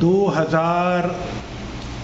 2000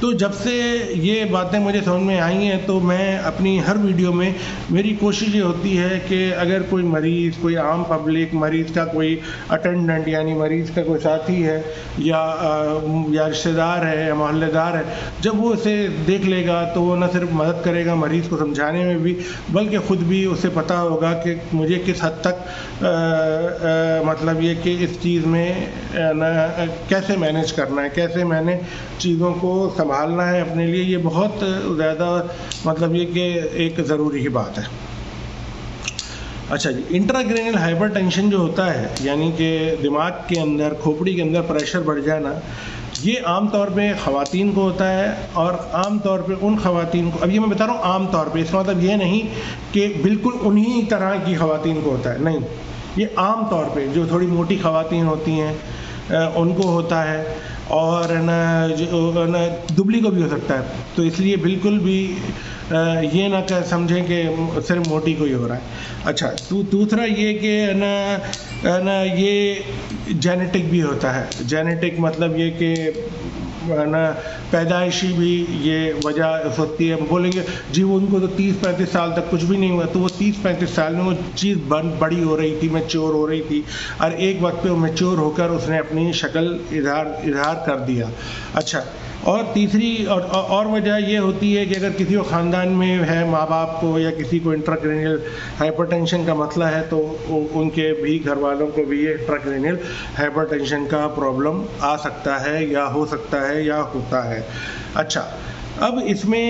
تو جب سے یہ باتیں مجھے سمجھ میں آئی ہیں تو میں اپنی ہر ویڈیو میں میری کوشش یہ ہوتی ہے کہ اگر کوئی مریض، کوئی عام پبلک، مریض کا کوئی اٹینڈنٹ یعنی مریض کا کوئی ساتھی ہے یا رشتہ دار ہے یا محلے دار ہے، جب وہ اسے دیکھ لے گا تو وہ نہ صرف مدد کرے گا مریض کو سمجھانے میں بھی، بلکہ خود بھی اسے پتہ ہوگا کہ مجھے کس حد تک مطلب یہ کہ اس چیز میں کیسے مینیج کرنا ہے، کیسے میں نے چیزوں کو سنبھالنا ہے اپنے لیے. یہ بہت زیادہ مطلب یہ کہ ایک ضروری ہی بات ہے. اچھا جی، انٹراکرینیل ہائپر ٹینشن جو ہوتا ہے یعنی کہ دماغ کے اندر، کھوپڑی کے اندر پریشر بڑھ جانا، یہ عام طور پہ خواتین کو ہوتا ہے، اور عام طور پہ ان خواتین کو، اب یہ میں بتا رہا ہوں عام طور پہ، اس کا مطلب یہ نہیں کہ بالکل انہی طرح کی خواتین کو ہوتا ہے، نہیں، یہ عام طور پہ جو تھوڑی موٹی خواتین ہوتی ہیں ان کو ہوتا ہے، اور دبلی کو بھی ہو سکتا ہے. تو اس لیے بالکل بھی یہ نہ سمجھیں کہ صرف موٹی کو ہی ہو رہا ہے. اچھا، دوسرا یہ کہ یہ جینیٹک بھی ہوتا ہے. جینیٹک مطلب یہ کہ پیدائشی بھی یہ وجہ ہوتی ہے. بولیں گے جی وہ ان کو تو 30-35 سال تک کچھ بھی نہیں ہوا، تو وہ 30-35 سال میں وہ چیز بڑی ہو رہی تھی، میچور ہو رہی تھی، اور ایک وقت پہ وہ میچور ہو کر اس نے اپنی شکل اظہار کر دیا. اچھا، اور تیسری اور وجہ یہ ہوتی ہے کہ اگر کسی کو خاندان میں ہے، ماں باپ کو یا کسی کو انٹراکرینیل ہائپر ٹینشن کا مسئلہ ہے، تو ان کے بھی گھر والوں کو بھی یہ انٹراکرینیل ہائپر ٹینشن کا پرابلم آ سکتا ہے یا ہو سکتا ہے یا ہوتا ہے. اچھا، اب اس میں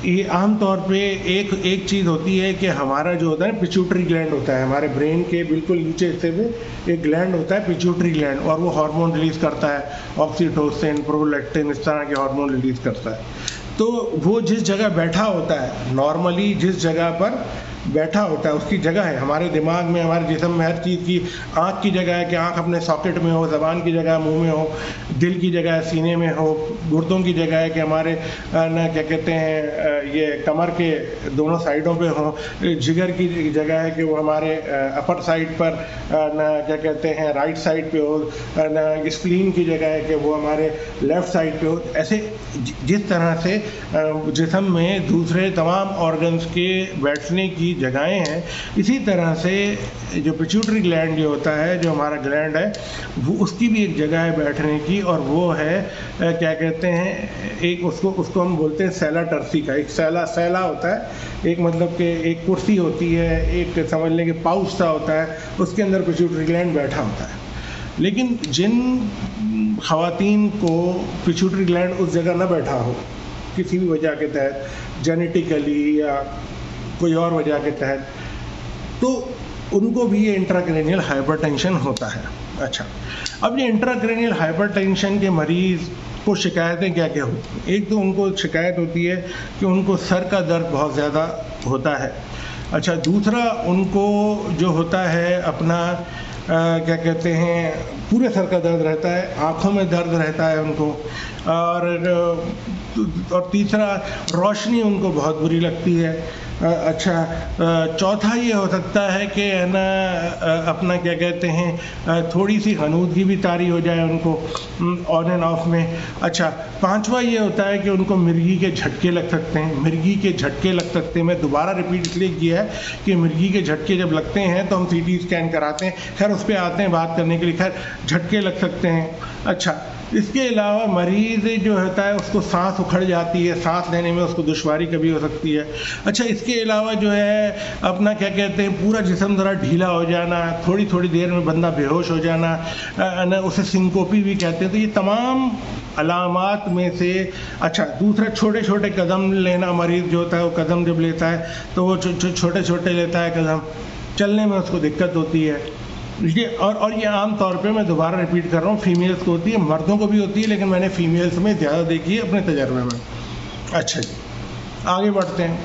یہ عام طور پہ ایک چیز ہوتی ہے کہ ہمارا جو ہوتا ہے پیچوٹری گلینڈ ہوتا ہے، ہمارے برین کے بالکل نیچے حصے میں ایک گلینڈ ہوتا ہے پیچوٹری گلینڈ، اور وہ ہارمون ریلیز کرتا ہے، آکسیٹوسن، پرولیکٹن، اس طرح کے ہارمون ریلیز کرتا ہے. تو وہ جس جگہ بیٹھا ہوتا ہے، نارملی جس جگہ پر بیٹھا ہوتا ہے، اس کی جگہ ہے ہمارے دماغ میں، ہمارے جسم میں ہر چیز کی. آنکھ کی جگہ ہے کہ آنکھ اپنے ساکٹ میں ہو، زبان کی جگہ منہ میں ہو، دل کی جگہ ہے سینے میں ہو، گردوں کی جگہ ہے کہ ہمارے کیا کہتے ہیں یہ کمر کے دونوں سائڈوں پہ ہوں، جگر کی جگہ ہے کہ وہ ہمارے اپر سائڈ پر کیا کہتے ہیں رائٹ سائڈ پہ ہو، اسپلین کی جگہ ہے کہ وہ ہمارے لیفٹ سائڈ پہ ہو. ایسے جس طرح سے جسم میں دوسرے تمام آرگنز کے بیٹھنے کی جگہیں ہیں، اسی طرح سے جو پیچوٹری گلینڈ جو ہوتا ہے، جو ہمارا گلینڈ ہے، وہ اس کی بھی ایک جگہ ہے بیٹھنے کی، اور وہ ہے کیا کہتے ہیں ایک اس کو ہم بولتے ہیں سیلا ٹرسی کا. ایک سیلا ہوتا ہے، ایک مطلب کہ ایک کرسی ہوتی ہے، ایک سمجھ لیں کہ پاؤچ سا ہوتا ہے، اس کے اندر پیچوٹری گلینڈ بیٹھا ہوتا ہے. لیکن جن خواتین کو پیچوٹری گلینڈ اس جگہ نہ بیٹھا ہو کسی بھی وجہ کے تحت، جینیٹیکلی یا کوئی اور وجہ کے تحت، تو ان کو بھی یہ انٹراکرینیل ہائپر ٹینشن ہوتا ہے. اچھا، اب یہ انٹراکرینیل ہائپر ٹینشن کے مریض کو شکایتیں کیا کیا ہوتی ہیں؟ ایک تو ان کو شکایت ہوتی ہے کہ ان کو سر کا درد بہت زیادہ ہوتا ہے. اچھا، دوسرا ان کو جو ہوتا ہے اپنا کیا کہتے ہیں پورے سر کا درد رہتا ہے، آنکھوں میں درد رہتا ہے ان کو، اور تیسرا روشنی ان کو بہت بری لگتی ہے. اچھا، چوتھا یہ ہو سکتا ہے کہ اپنا کیا کہتے ہیں تھوڑی سی غنودگی بھی طاری ہو جائے ان کو آن اینڈ آف میں. اچھا، پانچواں یہ ہوتا ہے کہ ان کو مرگی کے جھٹکے لگ سکتے ہیں. مرگی کے جھٹکے لگ سکتے ہیں، میں دوبارہ ریپیٹ اس لیے کیا ہے کہ مرگی کے جھٹکے جب لگتے ہیں تو ہم سی ٹی اسکین کراتے ہیں، خیر اس پہ آتے ہیں بات کرنے کے لیے، خیر جھٹکے لگ سکتے ہیں. اچھا، اس کے علاوہ مریض جو ہوتا ہے اس کو سانس اکھڑ جاتی ہے، سانس لینے میں اس کو دشواری کبھی ہو سکتی ہے. اچھا، اس کے علاوہ جو ہے اپنا کیا کہتے ہیں پورا جسم ذرا ڈھیلا ہو جانا، تھوڑی تھوڑی دیر میں بندہ بے ہوش ہو جانا، اسے سنکوپی بھی کہتے ہیں. تو یہ تمام علامات میں سے اچھا، دوسرا چھوٹے چھوٹے قدم لینا، مریض جو ہوتا ہے وہ قدم جب لیتا ہے تو وہ چھوٹے چھوٹے لیتا ہے قدم، چلنے میں اس کو دقت ہوتی ہے. اور یہ عام طور پہ میں دوبارہ ریپیٹ کر رہا ہوں فیمیلز کو ہوتی ہے، مردوں کو بھی ہوتی ہے، لیکن میں نے فیمیلز میں زیادہ دیکھی ہے اپنے تجربے میں. اچھا جی، آگے بڑھتے ہیں.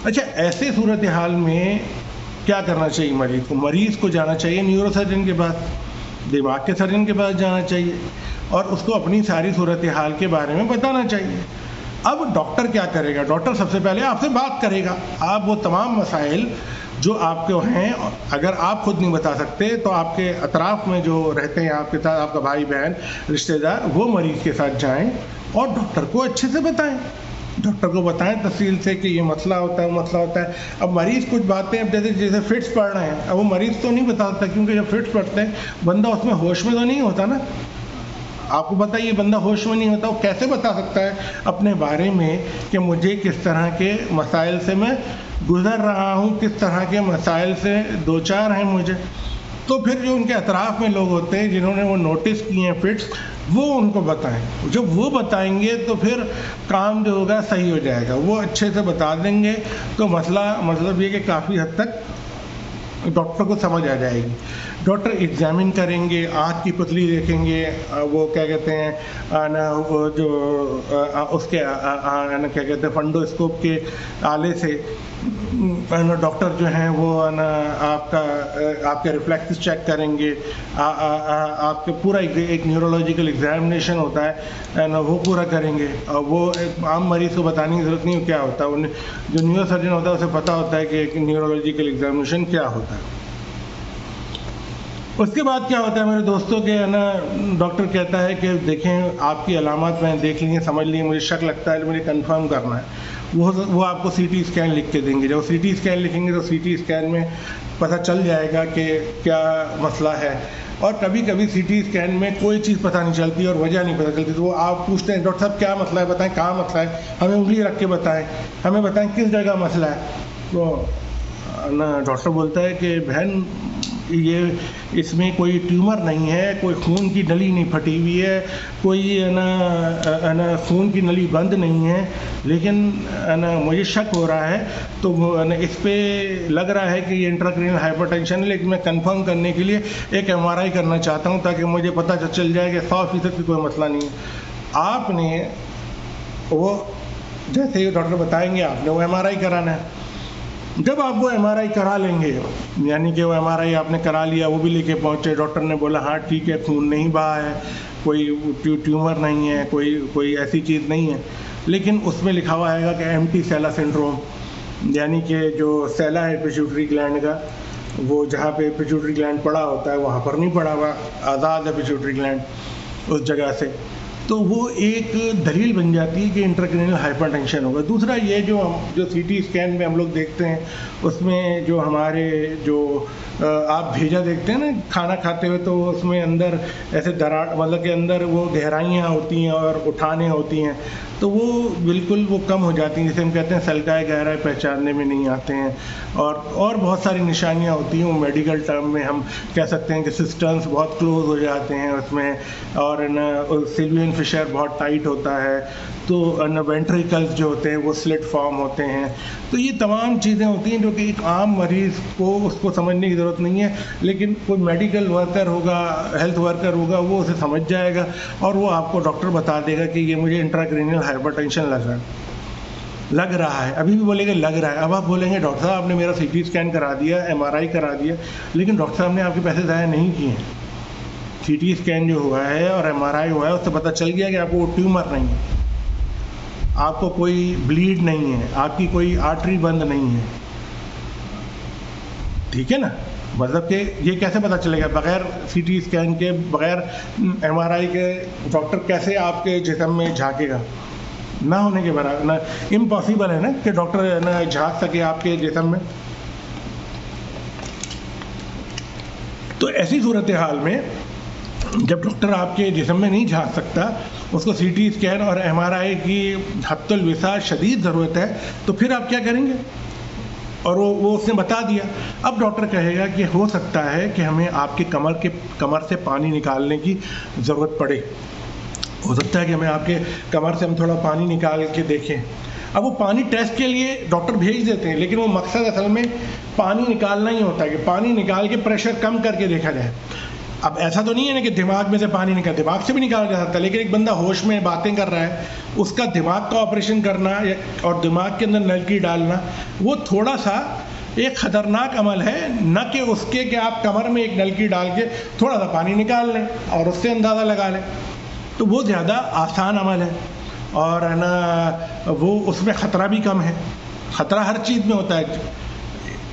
اچھا، ایسے صورتحال میں کیا کرنا چاہیے مریض کو؟ مریض کو جانا چاہیے نیورو سرجن کے پاس، دماغ کے سرجن کے پاس جانا چاہیے، اور اس کو اپنی ساری صورتحال کے بارے میں بتانا چاہیے. اب ڈاکٹر کیا کرے گا؟ ڈاکٹر سب سے پہلے آپ سے بات کرے گا، آپ وہ تمام مسائل جو آپ کے ہیں، اگر آپ خود نہیں بتا سکتے تو آپ کے اطراف میں جو رہتے ہیں آپ کے ساتھ، آپ کا بھائی بہن رشتہ دار، وہ مریض کے ساتھ جائیں اور ڈاکٹر کو اچھے سے بتائیں، ڈاکٹر کو بتائیں تفصیل سے کہ یہ مسئلہ ہوتا ہے، وہ مسئلہ ہوتا ہے۔ اب مریض کچھ باتیں، اب جیسے فٹس پڑ رہے ہیں، اب وہ مریض تو نہیں بتا سکتا، کیونکہ جب فٹس پڑتے ہیں بندہ اس میں ہوش میں تو نہیں ہوتا نا، آپ کو پتہ یہ بندہ ہوش میں نہیں ہوتا، وہ کیسے بتا سکتا ہے اپنے بارے میں کہ مجھے کس طرح کے مسائل سے میں گزر رہا ہوں، کس طرح کے مسائل سے دو چار ہیں مجھے۔ تو پھر جو ان کے اطراف میں لوگ ہوتے ہیں جنہوں نے وہ نوٹس کیے ہیں فٹس، وہ ان کو بتائیں۔ جب وہ بتائیں گے تو پھر کام جو ہوگا صحیح ہو جائے گا، وہ اچھے سے بتا دیں گے تو مسئلہ مطلب یہ کہ کافی حد تک ڈاکٹر کو سمجھ آ جائے گی۔ ڈاکٹر ایگزامن کریں گے، آنکھ کی پتلی دیکھیں گے، وہ کیا کہتے ہیں نا، وہ جو اس کے کیا کہتے ہیں فنڈوسکوپ کے آلے سے ڈاکٹر جو ہیں وہ آپ کے ریفلیکسز چیک کریں گے، آپ کے پورا ایک نیورولوجیکل ایگزامینیشن ہوتا ہے نا، وہ پورا کریں گے۔ اور وہ عام مریض کو بتانے کی ضرورت نہیں کیا ہوتا ہے، جو نیورو سرجن ہوتا ہے اسے پتہ ہوتا ہے کہ نیورولوجیکل ایگزامینیشن کیا ہوتا ہے۔ اس کے بعد کیا ہوتا ہے میرے دوستوں کے نا، ڈاکٹر کہتا ہے کہ دیکھیں آپ کی علامات میں دیکھ لی ہیں، سمجھ لی ہیں، مجھے شک لگتا ہے، مجھے کنفرم کرنا ہے۔ وہ آپ کو سی ٹی اسکین لکھ کے دیں گے۔ جب سی ٹی اسکین لکھیں گے تو سی ٹی اسکین میں پتہ چل جائے گا کہ کیا مسئلہ ہے۔ اور کبھی کبھی سی ٹی اسکین میں کوئی چیز پتہ نہیں چلتی اور وجہ نہیں پتہ چلتی، تو وہ آپ پوچھتے ہیں ڈاکٹر صاحب کیا مسئلہ ہے، بتائیں کہاں مسئلہ ہے، ہمیں انگلی رکھ کے بتائیں، ہمیں بتائیں کس جگہ مسئلہ ہے۔ تو نا ڈاکٹر بولتا ہے کہ بہن یہ اس میں کوئی ٹیومر نہیں ہے، کوئی خون کی نلی نہیں پھٹی ہوئی ہے، کوئی نا خون کی نلی بند نہیں ہے، لیکن نا مجھے شک ہو رہا ہے، تو اس پہ لگ رہا ہے کہ یہ انٹراکرینل ہائپر ٹینشن ہے، لیکن میں کنفرم کرنے کے لیے ایک ایم آر آئی کرنا چاہتا ہوں تاکہ مجھے پتہ چل جائے کہ 100% کی کوئی مسئلہ نہیں ہے۔ آپ نے وہ جیسے ہی ڈاکٹر بتائیں گے آپ نے وہ ایم آر آئی کرانا ہے۔ جب آپ وہ ایم آر آئی کرا لیں گے، یعنی کہ وہ ایم آر آئی آپ نے کرا لیا، وہ بھی لے کے پہنچے، ڈاکٹر نے بولا ہاں ٹھیک ہے، خون نہیں بہا ہے، کوئی ٹیومر نہیں ہے، کوئی ایسی چیز نہیں ہے، لیکن اس میں لکھا ہوا ہے کہ ایمٹی سیلا سنڈروم، یعنی کہ جو سیلا ہے پیچوٹری گلینڈ کا، وہ جہاں پہ پیچوٹری گلینڈ پڑا ہوتا ہے وہاں پر نہیں پڑا ہوا، آزاد ہے پیچوٹری گلینڈ اس جگہ سے، تو وہ ایک دلیل بن جاتی ہے کہ انٹراکرینل ہائپر ٹینشن ہوگا۔ دوسرا یہ جو سی ٹی اسکین میں ہم لوگ دیکھتے ہیں، اس میں جو ہمارے جو آپ بھیجا دیکھتے ہیں نا کھانا کھاتے ہوئے، تو اس میں اندر ایسے دراڑ مطلب کہ اندر وہ گہرائیاں ہوتی ہیں اور اٹھانے ہوتی ہیں، تو وہ بالکل وہ کم ہو جاتی ہیں، جسے ہم کہتے ہیں سلکائے گہرائی پہچاننے میں نہیں آتے ہیں، اور بہت ساری نشانیاں ہوتی ہیں، وہ میڈیکل ٹرم میں ہم کہہ سکتے ہیں کہ سسٹمز بہت کلوز ہو جاتے ہیں اس میں، اور سیلوین فشر بہت ٹائٹ ہوتا ہے، تو وینٹریکلز جو ہوتے ہیں وہ سلٹ فارم ہوتے ہیں۔ تو یہ تمام چیزیں ہوتی ہیں جو کہ ایک عام مریض کو اس کو سمجھنے کی ضرورت نہیں ہے، لیکن کوئی میڈیکل ورکر ہوگا، ہیلتھ ورکر ہوگا، وہ اسے سمجھ جائے گا اور وہ آپ کو ڈاکٹر بتا دے گا کہ یہ مجھے انٹراکرینیل ہائپر ٹینشن لگ رہا ہے، ابھی بھی بولے گا لگ رہا ہے۔ اب آپ بولیں گے ڈاکٹر صاحب آپ نے میرا سی ٹی اسکین کرا دیا، ایم آر آئی کرا دیا، لیکن ڈاکٹر صاحب نے آپ کے پیسے ضائع نہیں کیے ہیں۔ سی ٹی اسکین جو ہوا ہے اور ایم آر آئی ہوا ہے، اس سے پتہ چل گیا کہ آپ کو وہ ٹیومر نہیں ہے، آپ کو کوئی بلیڈ نہیں ہے، آپ کی کوئی آرٹری بند نہیں ہے، ٹھیک ہے نا۔ مطلب کہ یہ کیسے پتہ چلے گا بغیر سی ٹی اسکین کے، بغیر ایم آر آئی کے ڈاکٹر کیسے آپ کے جسم میں جھانکے گا؟ نہ ہونے کے برابر، نہ امپاسبل ہے نا کہ ڈاکٹر نہ جھانک سکے آپ کے جسم میں۔ تو ایسی صورتحال میں جب ڈاکٹر آپ کے جسم میں نہیں جھانک سکتا، اس کو سی ٹی اسکین اور ایم آر آئی کی حت الوسع شدید ضرورت ہے، تو پھر آپ کیا کریں گے؟ اور وہ اس نے بتا دیا۔ اب ڈاکٹر کہے گا کہ ہو سکتا ہے کہ ہمیں آپ کے کمر سے پانی نکالنے کی ضرورت پڑے، ہو سکتا ہے کہ ہمیں آپ کے کمر سے ہم تھوڑا پانی نکال کے دیکھیں۔ اب وہ پانی ٹیسٹ کے لیے ڈاکٹر بھیج دیتے ہیں، لیکن وہ مقصد اصل میں پانی نکالنا ہی ہوتا ہے کہ پانی نکال کے پریشر کم کر کے دیکھا جائے۔ اب ایسا تو نہیں ہے نا کہ دماغ میں سے پانی دماغ سے بھی نکالا جا سکتا ہے، لیکن ایک بندہ ہوش میں باتیں کر رہا ہے، اس کا دماغ کا آپریشن کرنا اور دماغ کے اندر نلکی ڈالنا، وہ تھوڑا سا ایک خطرناک عمل ہے، نہ کہ اس کے کہ آپ کمر میں ایک نلکی ڈال کے تھوڑا سا پانی نکال لیں اور اس سے اندازہ لگا لیں، تو وہ زیادہ آسان عمل ہے، اور ہے نا وہ اس میں خطرہ بھی کم ہے۔ خطرہ ہر چیز میں ہوتا ہے،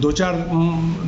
2-4